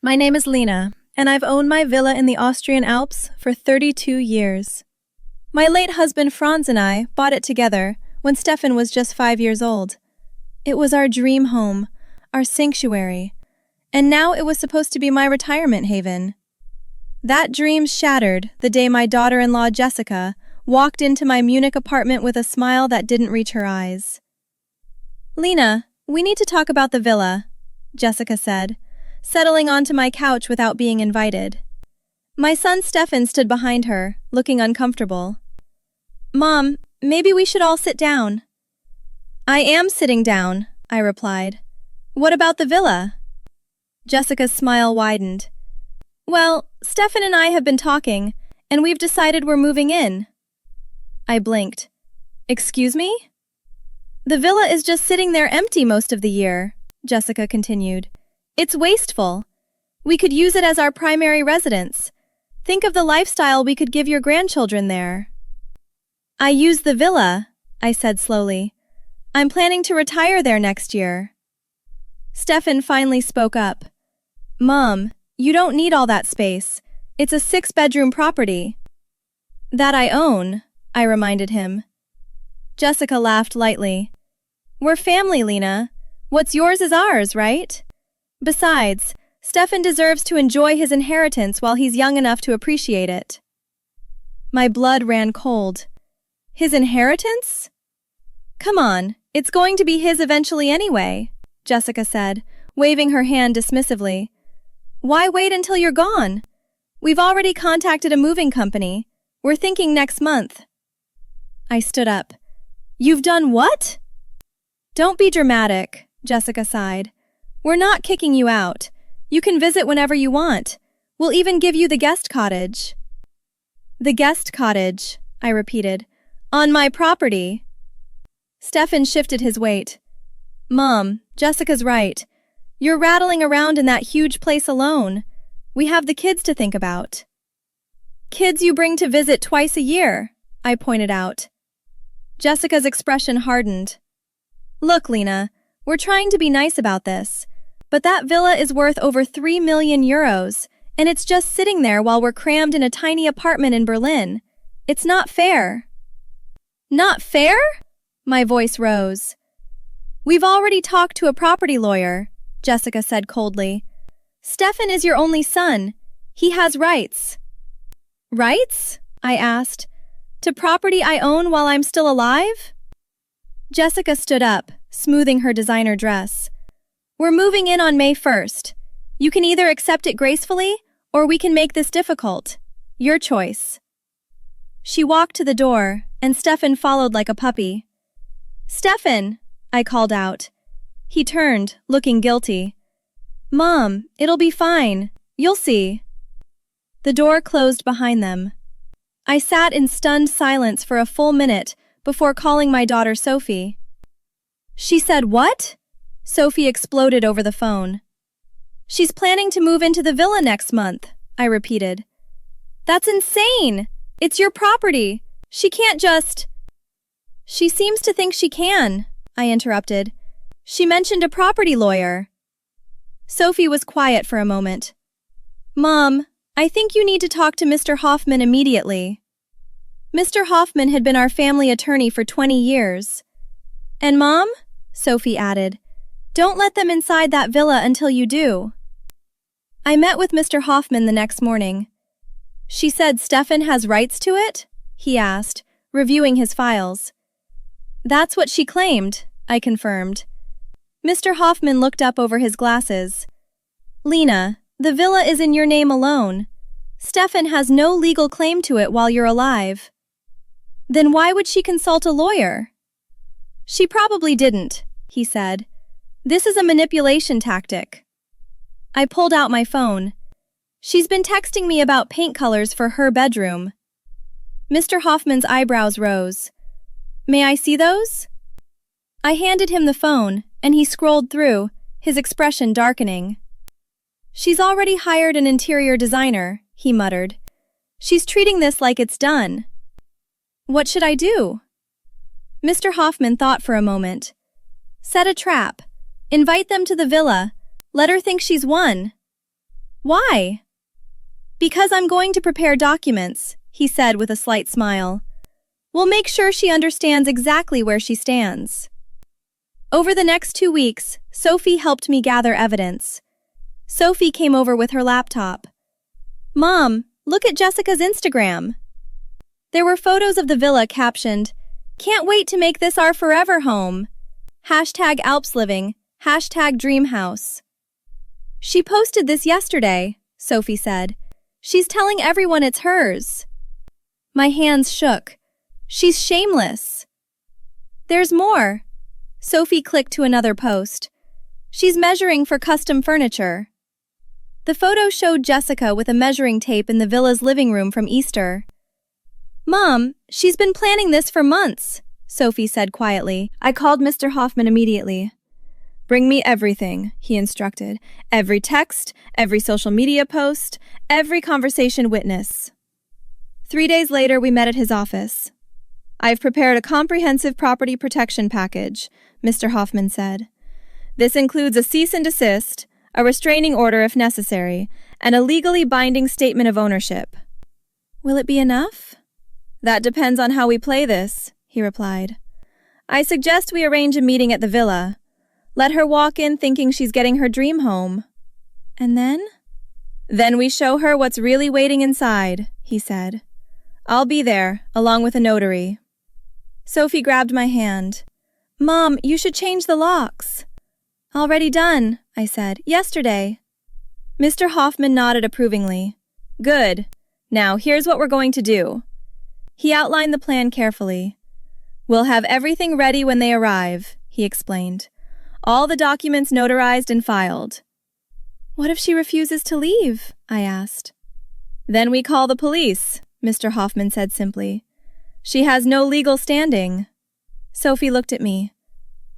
My name is Lena, and I've owned my villa in the Austrian Alps for 32 years. My late husband Franz and I bought it together when Stefan was just 5 years old. It was our dream home, our sanctuary, and now it was supposed to be my retirement haven. That dream shattered the day my daughter-in-law Jessica walked into my Munich apartment with a smile that didn't reach her eyes. "Lena, we need to talk about the villa," Jessica said, settling onto my couch without being invited. My son Stefan stood behind her, looking uncomfortable. "Mom, maybe we should all sit down." "I am sitting down," I replied. "What about the villa?" Jessica's smile widened. "Well, Stefan and I have been talking, and we've decided we're moving in." I blinked. "Excuse me?" "The villa is just sitting there empty most of the year," Jessica continued. "It's wasteful. We could use it as our primary residence. Think of the lifestyle we could give your grandchildren there." "I use the villa," I said slowly. "I'm planning to retire there next year." Stefan finally spoke up. "Mom, you don't need all that space. It's a 6-bedroom property." "That I own," I reminded him. Jessica laughed lightly. "We're family, Lena. What's yours is ours, right? Besides, Stefan deserves to enjoy his inheritance while he's young enough to appreciate it." My blood ran cold. His inheritance? "Come on, it's going to be his eventually anyway," Jessica said, waving her hand dismissively. "Why wait until you're gone? We've already contacted a moving company. We're thinking next month." I stood up. "You've done what?" "Don't be dramatic," Jessica sighed. "We're not kicking you out. You can visit whenever you want. We'll even give you the guest cottage." "The guest cottage," I repeated. "On my property." Stefan shifted his weight. "Mom, Jessica's right. You're rattling around in that huge place alone. We have the kids to think about." "Kids you bring to visit twice a year," I pointed out. Jessica's expression hardened. "Look, Lena, we're trying to be nice about this, but that villa is worth over 3 million euros, and it's just sitting there while we're crammed in a tiny apartment in Berlin. It's not fair." "Not fair?" My voice rose. "We've already talked to a property lawyer," Jessica said coldly. "Stefan is your only son. He has rights." "Rights?" I asked. "To property I own while I'm still alive?" Jessica stood up, smoothing her designer dress. "We're moving in on May 1st. You can either accept it gracefully, or we can make this difficult. Your choice." She walked to the door, and Stefan followed like a puppy. "Stefan!" I called out. He turned, looking guilty. "Mom, it'll be fine. You'll see." The door closed behind them. I sat in stunned silence for a full minute before calling my daughter Sophie. "She said what?" Sophie exploded over the phone. "She's planning to move into the villa next month," I repeated. "That's insane! It's your property. She can't just—" "She seems to think she can," I interrupted. "She mentioned a property lawyer." Sophie was quiet for a moment. "Mom, I think you need to talk to Mr. Hoffman immediately." Mr. Hoffman had been our family attorney for 20 years. "And Mom," Sophie added, "don't let them inside that villa until you do." I met with Mr. Hoffman the next morning. "She said Stefan has rights to it?" he asked, reviewing his files. "That's what she claimed," I confirmed. Mr. Hoffman looked up over his glasses. "Lena, the villa is in your name alone. Stefan has no legal claim to it while you're alive." "Then why would she consult a lawyer?" "She probably didn't," he said. "This is a manipulation tactic." I pulled out my phone. "She's been texting me about paint colors for her bedroom." Mr. Hoffman's eyebrows rose. "May I see those?" I handed him the phone, and he scrolled through, his expression darkening. "She's already hired an interior designer," he muttered. "She's treating this like it's done." "What should I do?" Mr. Hoffman thought for a moment. "Set a trap. Invite them to the villa. Let her think she's won." Why? Because I'm going to prepare documents, he said with a slight smile. We'll make sure she understands exactly where she stands. Over the next 2 weeks, Sophie helped me gather evidence. Sophie came over with her laptop. Mom, look at Jessica's Instagram. There were photos of the villa captioned, "Can't wait to make this our forever home. #Alps living, #dream house." She posted this yesterday, Sophie said. She's telling everyone it's hers. My hands shook. She's shameless. There's more. Sophie clicked to another post. She's measuring for custom furniture. The photo showed Jessica with a measuring tape in the villa's living room from Easter. Mom, she's been planning this for months, Sophie said quietly. I called Mr. Hoffman immediately. Bring me everything, he instructed. Every text, every social media post, every conversation witness. 3 days later, we met at his office. I've prepared a comprehensive property protection package, Mr. Hoffman said. This includes a cease and desist, a restraining order if necessary, and a legally binding statement of ownership. Will it be enough? That depends on how we play this, he replied. I suggest we arrange a meeting at the villa. Let her walk in thinking she's getting her dream home. And then? Then we show her what's really waiting inside, he said. I'll be there, along with a notary. Sophie grabbed my hand. Mom, you should change the locks. Already done, I said, yesterday. Mr. Hoffman nodded approvingly. Good. Now, here's what we're going to do. He outlined the plan carefully. We'll have everything ready when they arrive, he explained. All the documents notarized and filed. What if she refuses to leave? I asked. Then we call the police, Mr. Hoffman said simply. She has no legal standing. Sophie looked at me.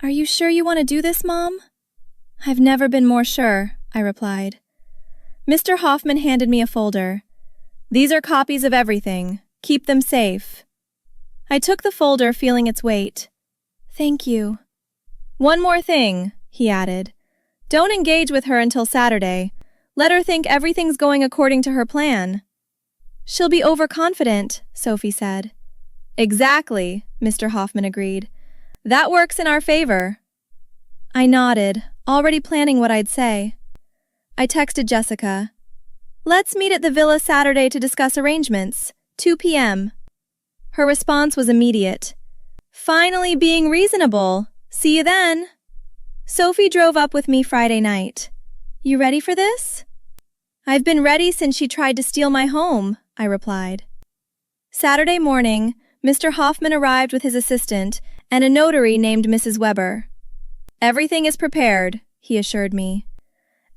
Are you sure you want to do this, Mom? I've never been more sure, I replied. Mr. Hoffman handed me a folder. These are copies of everything. Keep them safe. I took the folder, feeling its weight. Thank you. One more thing, he added. Don't engage with her until Saturday. Let her think everything's going according to her plan. She'll be overconfident, Sophie said. Exactly, Mr. Hoffman agreed. That works in our favor. I nodded, already planning what I'd say. I texted Jessica. Let's meet at the villa Saturday to discuss arrangements, 2 p.m. Her response was immediate. Finally being reasonable. See you then. Sophie drove up with me Friday night. You ready for this? I've been ready since she tried to steal my home, I replied. Saturday morning, Mr. Hoffman arrived with his assistant and a notary named Mrs. Weber. Everything is prepared, he assured me.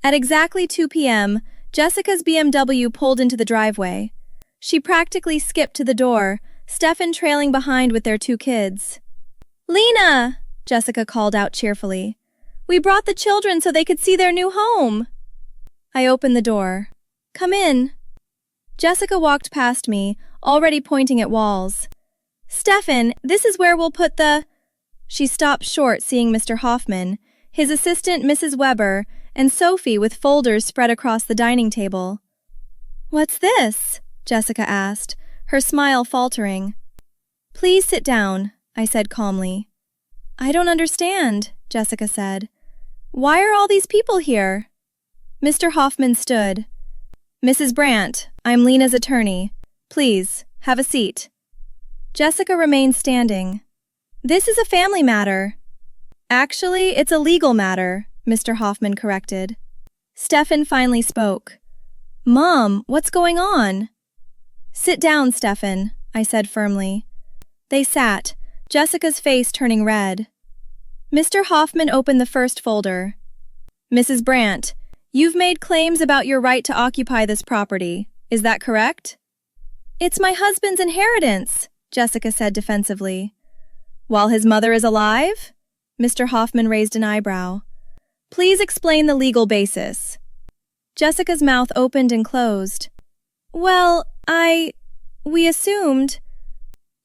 At exactly 2 p.m., Jessica's BMW pulled into the driveway. She practically skipped to the door, Stefan trailing behind with their 2 kids. Lena! Jessica called out cheerfully. We brought the children so they could see their new home. I opened the door. Come in. Jessica walked past me, already pointing at walls. Stefan, this is where we'll put the... She stopped short, seeing Mr. Hoffman, his assistant Mrs. Weber, and Sophie with folders spread across the dining table. What's this? Jessica asked, her smile faltering. Please sit down, I said calmly. I don't understand, Jessica said. Why are all these people here? Mr. Hoffman stood. Mrs. Brandt, I'm Lena's attorney. Please, have a seat. Jessica remained standing. This is a family matter. Actually, it's a legal matter, Mr. Hoffman corrected. Stefan finally spoke. Mom, what's going on? Sit down, Stefan, I said firmly. They sat, Jessica's face turning red. Mr. Hoffman opened the first folder. Mrs. Brandt, you've made claims about your right to occupy this property. Is that correct? It's my husband's inheritance, Jessica said defensively. While his mother is alive? Mr. Hoffman raised an eyebrow. Please explain the legal basis. Jessica's mouth opened and closed. Well, we assumed...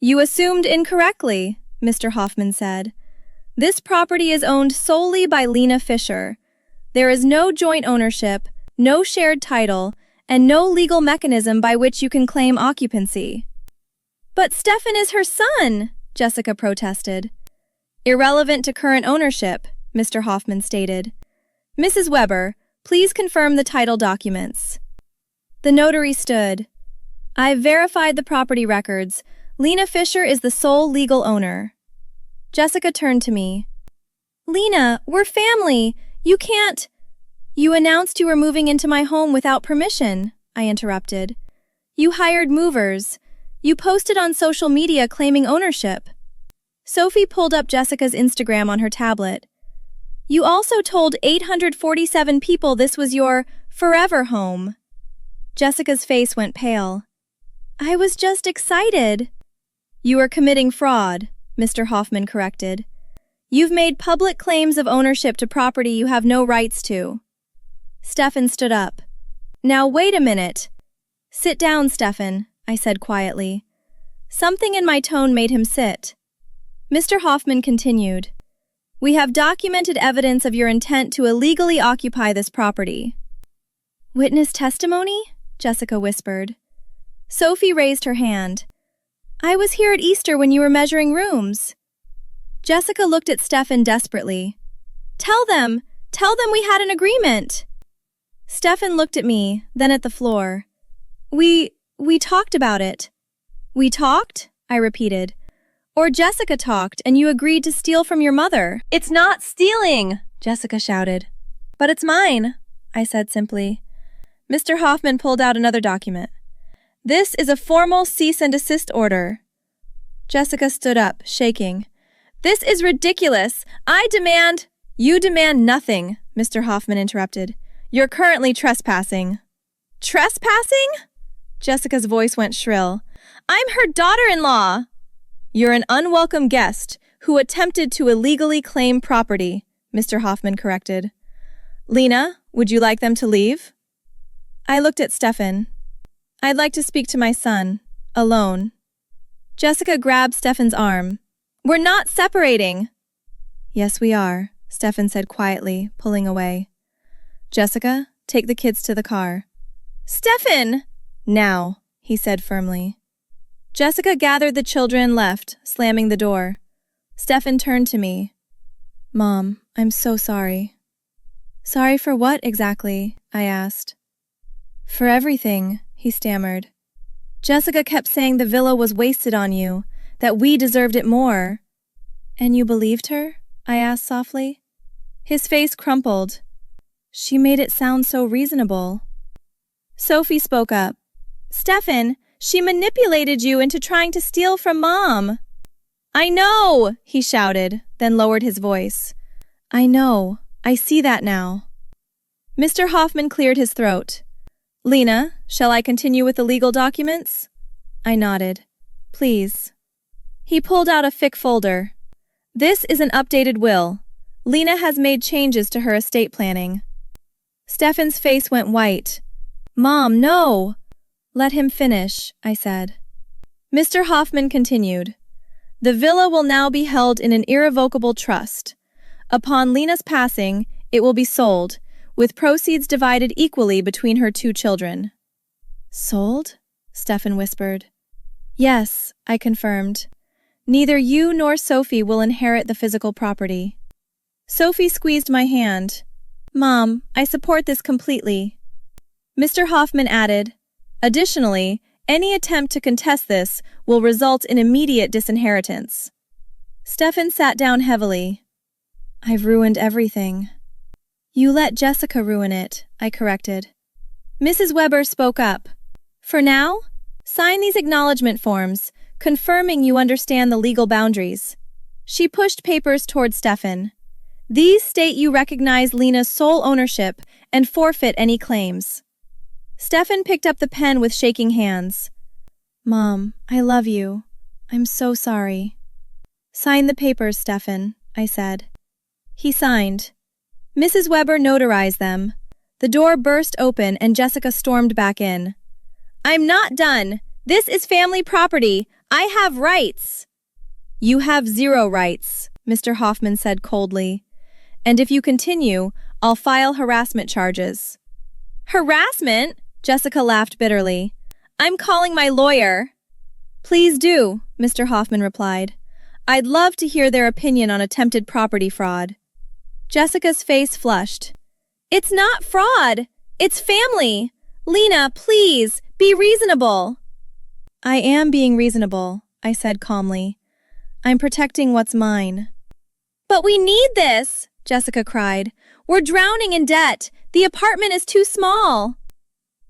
You assumed incorrectly, Mr. Hoffman said. This property is owned solely by Lena Fisher. There is no joint ownership, no shared title, and no legal mechanism by which you can claim occupancy. But Stefan is her son, Jessica protested. Irrelevant to current ownership, Mr. Hoffman stated. Mrs. Weber, please confirm the title documents. The notary stood. I've verified the property records. Lena Fisher is the sole legal owner. Jessica turned to me. Lena, we're family. You can't. You announced you were moving into my home without permission, I interrupted. You hired movers. You posted on social media claiming ownership. Sophie pulled up Jessica's Instagram on her tablet. You also told 847 people this was your forever home. Jessica's face went pale. I was just excited. You are committing fraud, Mr. Hoffman corrected. You've made public claims of ownership to property you have no rights to. Stefan stood up. Now wait a minute. Sit down, Stefan, I said quietly. Something in my tone made him sit. Mr. Hoffman continued. We have documented evidence of your intent to illegally occupy this property. Witness testimony? Jessica whispered. Sophie raised her hand. I was here at Easter when you were measuring rooms. Jessica looked at Stefan desperately. Tell them we had an agreement. Stefan looked at me, then at the floor. We talked about it. We talked? I repeated. Or Jessica talked and you agreed to steal from your mother. It's not stealing, Jessica shouted. But it's mine, I said simply. Mr. Hoffman pulled out another document. This is a formal cease and desist order. Jessica stood up, shaking. This is ridiculous. You demand nothing, Mr. Hoffman interrupted. You're currently trespassing. Trespassing? Jessica's voice went shrill. I'm her daughter-in-law. You're an unwelcome guest who attempted to illegally claim property, Mr. Hoffman corrected. Lena, would you like them to leave? I looked at Stefan. I'd like to speak to my son, alone. Jessica grabbed Stefan's arm. We're not separating. Yes, we are, Stefan said quietly, pulling away. Jessica, take the kids to the car. Stefan! Now, he said firmly. Jessica gathered the children and left, slamming the door. Stefan turned to me. Mom, I'm so sorry. Sorry for what exactly? I asked. For everything, he stammered. Jessica kept saying the villa was wasted on you, that we deserved it more. And you believed her? I asked softly. His face crumpled. She made it sound so reasonable. Sophie spoke up. Stefan, she manipulated you into trying to steal from Mom. I know, he shouted, then lowered his voice. I know. I see that now. Mr. Hoffman cleared his throat. Lena, shall I continue with the legal documents? I nodded. Please. He pulled out a thick folder. This is an updated will. Lena has made changes to her estate planning. Stefan's face went white. Mom, no! Let him finish, I said. Mr. Hoffman continued. The villa will now be held in an irrevocable trust. Upon Lena's passing, it will be sold, with proceeds divided equally between her 2 children. Sold? Stefan whispered. Yes, I confirmed. Neither you nor Sophie will inherit the physical property. Sophie squeezed my hand. Mom, I support this completely. Mr. Hoffman added, additionally, any attempt to contest this will result in immediate disinheritance. Stefan sat down heavily. I've ruined everything. You let Jessica ruin it, I corrected. Mrs. Weber spoke up. For now, sign these acknowledgement forms, confirming you understand the legal boundaries. She pushed papers toward Stefan. These state you recognize Lena's sole ownership and forfeit any claims. Stefan picked up the pen with shaking hands. Mom, I love you. I'm so sorry. Sign the papers, Stefan, I said. He signed. Mrs. Weber notarized them. The door burst open and Jessica stormed back in. I'm not done. This is family property. I have rights. You have 0 rights, Mr. Hoffman said coldly. And if you continue, I'll file harassment charges. Harassment? Jessica laughed bitterly. I'm calling my lawyer. Please do, Mr. Hoffman replied. I'd love to hear their opinion on attempted property fraud. Jessica's face flushed. It's not fraud. It's family. Lena, please, be reasonable. I am being reasonable, I said calmly. I'm protecting what's mine. But we need this, Jessica cried. We're drowning in debt. The apartment is too small.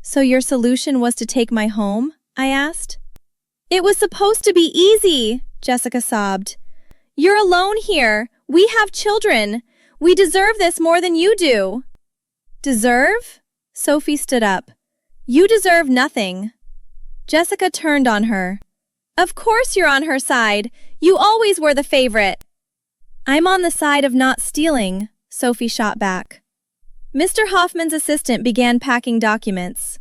So your solution was to take my home? I asked. It was supposed to be easy, Jessica sobbed. You're alone here. We have children. We deserve this more than you do. Deserve? Sophie stood up. You deserve nothing. Jessica turned on her. Of course you're on her side. You always were the favorite. I'm on the side of not stealing, Sophie shot back. Mr. Hoffman's assistant began packing documents.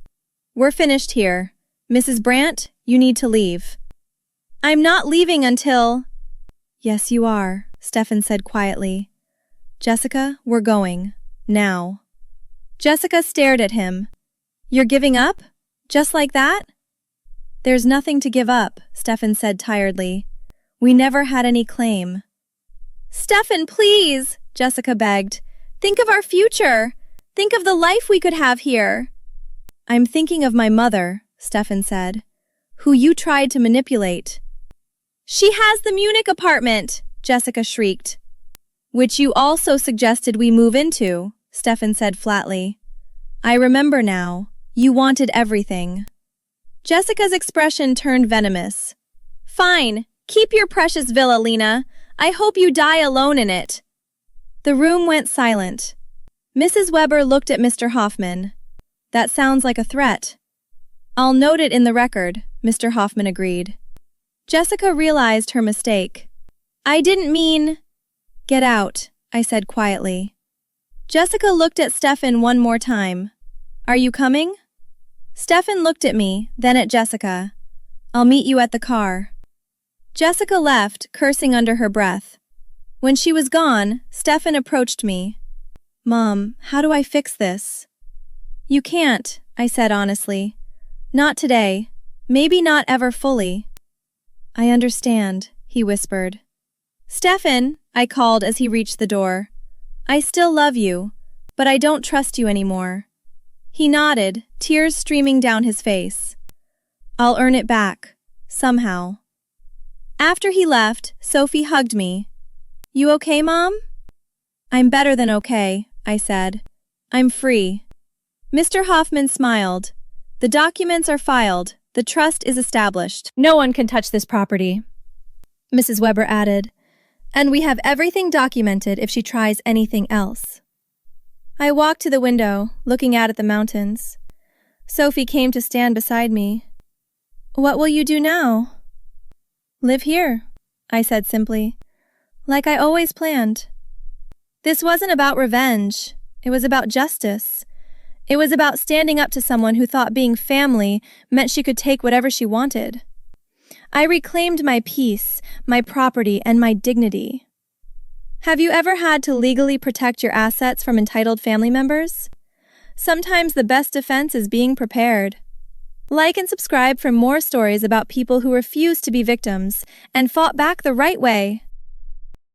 We're finished here. Mrs. Brandt, you need to leave. I'm not leaving until… Yes, you are, Stefan said quietly. Jessica, we're going. Now. Jessica stared at him. You're giving up? Just like that? There's nothing to give up, Stefan said tiredly. We never had any claim. Stefan, please, Jessica begged. Think of our future. Think of the life we could have here. I'm thinking of my mother, Stefan said, who you tried to manipulate. She has the Munich apartment, Jessica shrieked. Which you also suggested we move into, Stefan said flatly. I remember now. You wanted everything. Jessica's expression turned venomous. Fine, keep your precious villa, Lena. I hope you die alone in it. The room went silent. Mrs. Weber looked at Mr. Hoffman. That sounds like a threat. I'll note it in the record, Mr. Hoffman agreed. Jessica realized her mistake. I didn't mean… Get out, I said quietly. Jessica looked at Stefan one more time. Are you coming? Stefan looked at me, then at Jessica. I'll meet you at the car. Jessica left, cursing under her breath. When she was gone, Stefan approached me. Mom, how do I fix this? You can't, I said honestly. Not today. Maybe not ever fully. I understand, he whispered. Stefan, I called as he reached the door. I still love you, but I don't trust you anymore. He nodded, tears streaming down his face. I'll earn it back, somehow. After he left, Sophie hugged me. You okay, Mom? I'm better than okay, I said. I'm free. Mr. Hoffman smiled. The documents are filed. The trust is established. No one can touch this property, Mrs. Weber added. And we have everything documented if she tries anything else. I walked to the window, looking out at the mountains. Sophie came to stand beside me. What will you do now? Live here, I said simply, like I always planned. This wasn't about revenge. It was about justice. It was about standing up to someone who thought being family meant she could take whatever she wanted. I reclaimed my peace, my property, and my dignity. Have you ever had to legally protect your assets from entitled family members? Sometimes the best defense is being prepared. Like and subscribe for more stories about people who refused to be victims and fought back the right way.